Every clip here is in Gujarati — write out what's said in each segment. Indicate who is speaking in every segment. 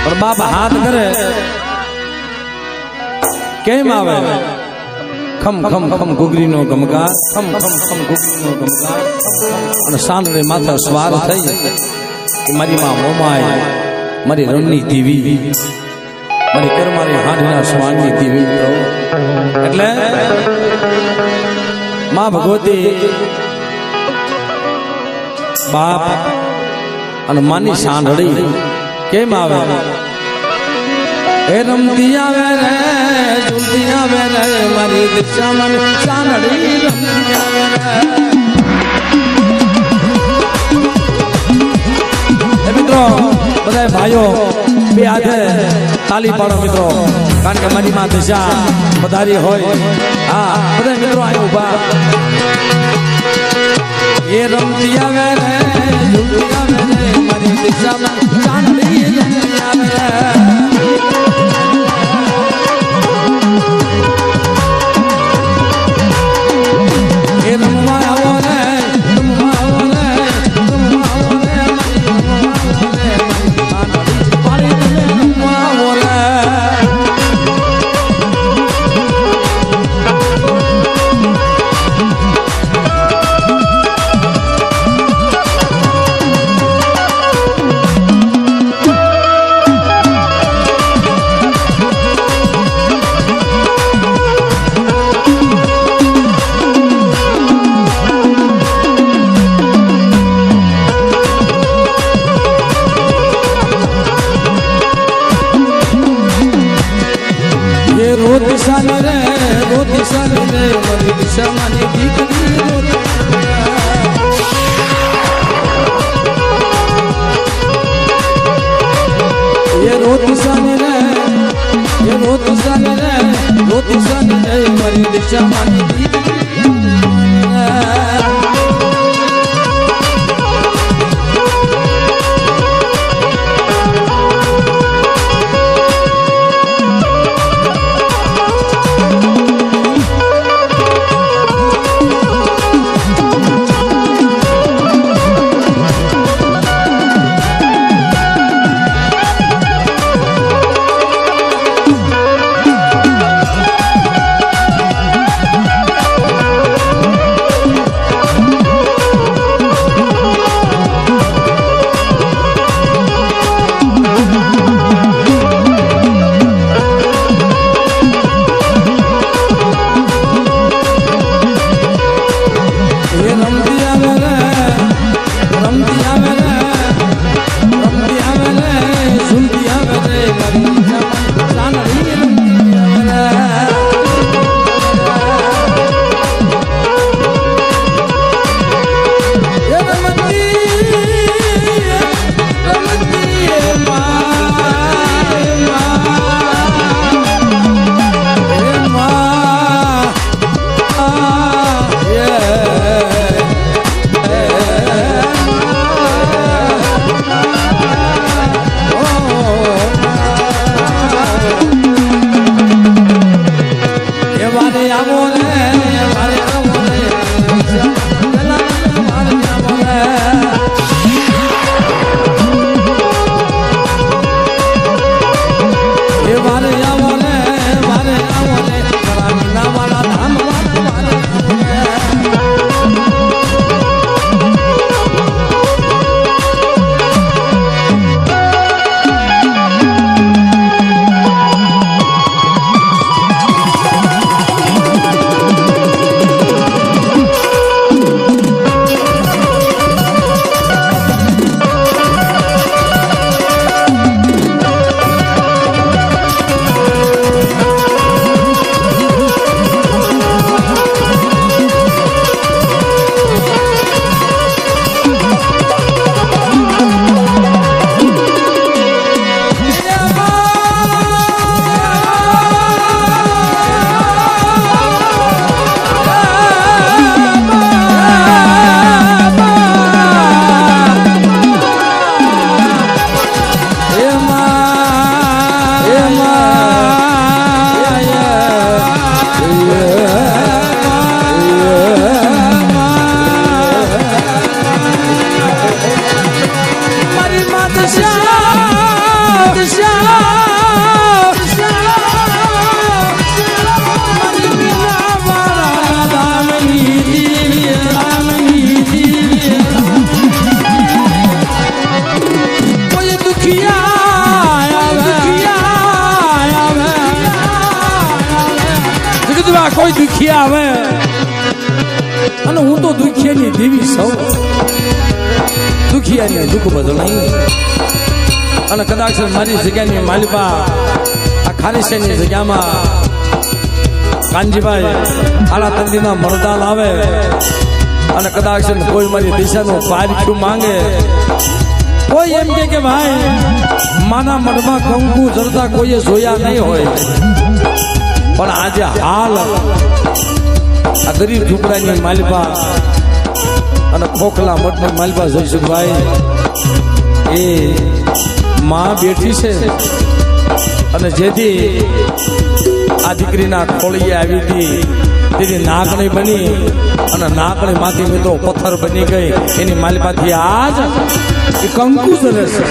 Speaker 1: પણ બાપ હાથ કરે કેમ આવે ખમ ખમ ખમ ઘૂઘરીનો ગમગા ખમ ખમ ખમ ઘૂઘરીનો ગમગા અને સાંભળે માથા સ્વાર થઈ કે મારી માં મોમાય મારી રણની દીવી મારી કરમારી હાંડના સ્વાનની દીવી તો એટલે માં ભગવતી બાપ અને માની સાંઢળી કેમ આવે એ રમતી આવે રે ઝૂલતી આવે રે મારી દિશામાં સાંઢળી રમતી આવે રે મિત્રો બધા ભાઈઓ બે હાથે તાલી પાડો મિત્રો કારણ કે મારી માં દિશા વધારી હોય હા બધા મિત્રો આયો ઉભા એ રમતી આવે રે ઝૂલતી આવે રે મારી દિશામાં સાંઢળી રમતી આવે રે
Speaker 2: Shine.
Speaker 1: કોઈ દુખિયા આવે અને હું તો દુખિયાની દેવી સૌ દુખિયાની દુઃખ બધું નહીં અને કદાચ મારી જગ્યાની માલિકા આ ખારીશની જગ્યામાં કાનજીભાઈ આલા તંદીના મરદાન આવે અને કદાચ કોઈ મારી દિશાનું પારખ્યું માંગે કોઈ એમ કે ભાઈ માના મઢમાં કંકુ જરતા કોઈએ જોયા નહીં હોય પણ આજે હાલ આ ગરીબ ઝૂંપડાની માલિકા અને ખોખલા મઠની માલિકા જયસુખભાઈ એ માં બેઠી છે અને જેથી આ દીકરીના ખોળીએ આવી હતી તેની નાકણી બની અને નાકણી માંથી મિત્રો પથ્થર બની ગઈ એની માલિકાથી આજ એ કંકુ ચલે છે.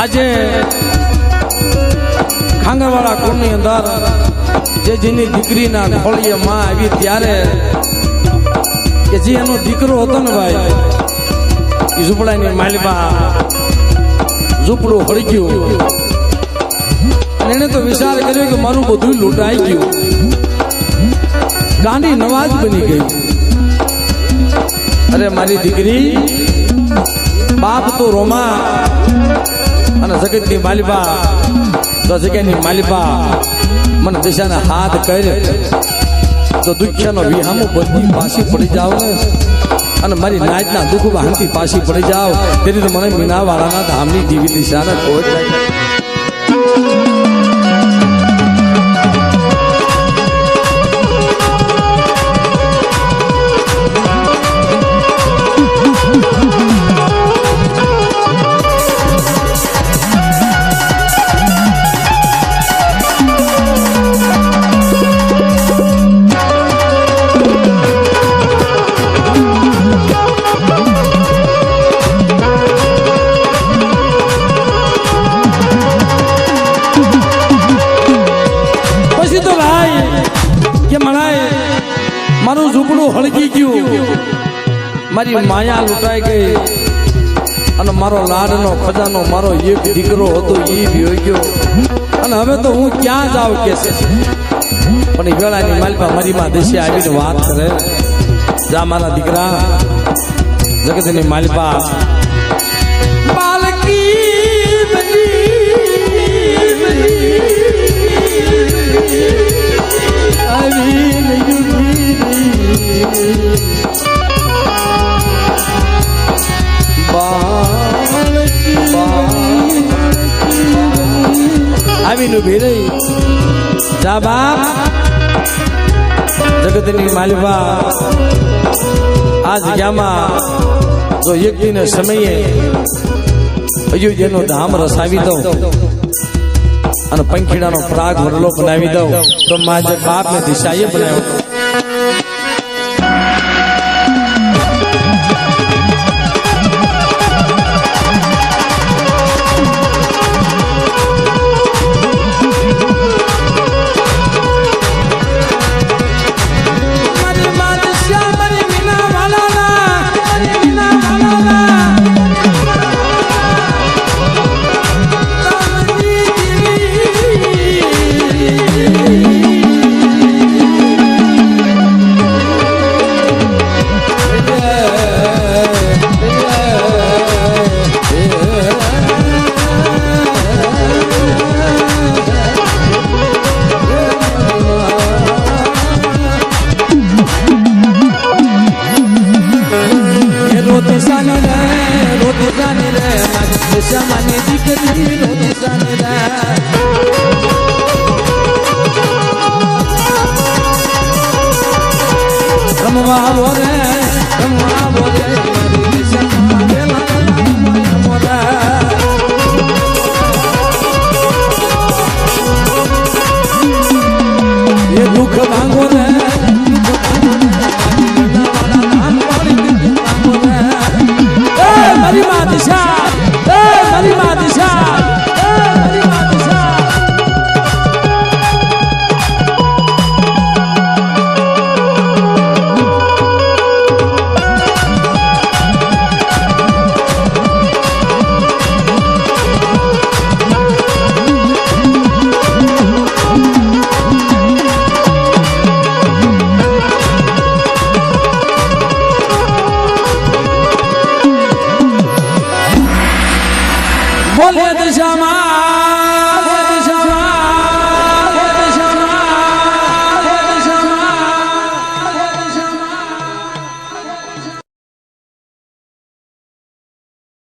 Speaker 1: આજે ખાંગરવાળા કુળની અંદર જે જેની દીકરીના ખોળીએ માં આવી ત્યારે કે જે એનો દીકરો હતો ને ભાઈ એ ઝૂંપડાની માલિકા ઝૂંપડું હળી ગયું અને એને તો વિચાર કર્યો કે મારું બધું લૂંટાઈ ગયું ગાંડી નવાજ બની ગઈ. અરે મારી દીકરી બાપ તો રોમા અને જગતની માલિકા તો જગ્યાની માલિકા મને દિશાના હાથ કરે તો દુખ્યાનો વિહામો બધી પાછી પડી જાવ ને અને મારી નાચના દુઃખ વાહનથી પાછી પડી જાવ તેની તો મને મીનાવાળાના ધામની જીવી દિશાને ખોટ લાગી. મારું ઝૂંપડું હળગી ગયું, મારી માયા લૂંટાઈ ગઈ અને મારો લાડનો ખજાનો મારો એક દીકરો હતો એ ભી ગયો અને હવે તો હું ક્યાં જાઉં કે છે. પણ એ વેળાની માલિકા મારી માં દેશે આવીને વાત કરે જા મારા દીકરા જગતની માલિકા આવીને ઉભી રહી જા બાપ જગતની માલિકા આ જગ્યામાં જો વ્યક્તિને સમયે અયોધ્યાનો ધામ રસાવી દઉં અને પંખીડાનો પ્રાગ વરલો બનાવી દઉં તો મારા બાપને દિશાએ બનાવ્યો. રોતી જાને રે, રોતી જાને રે, મારી દીકરી રોતી ખોલે દિશામાં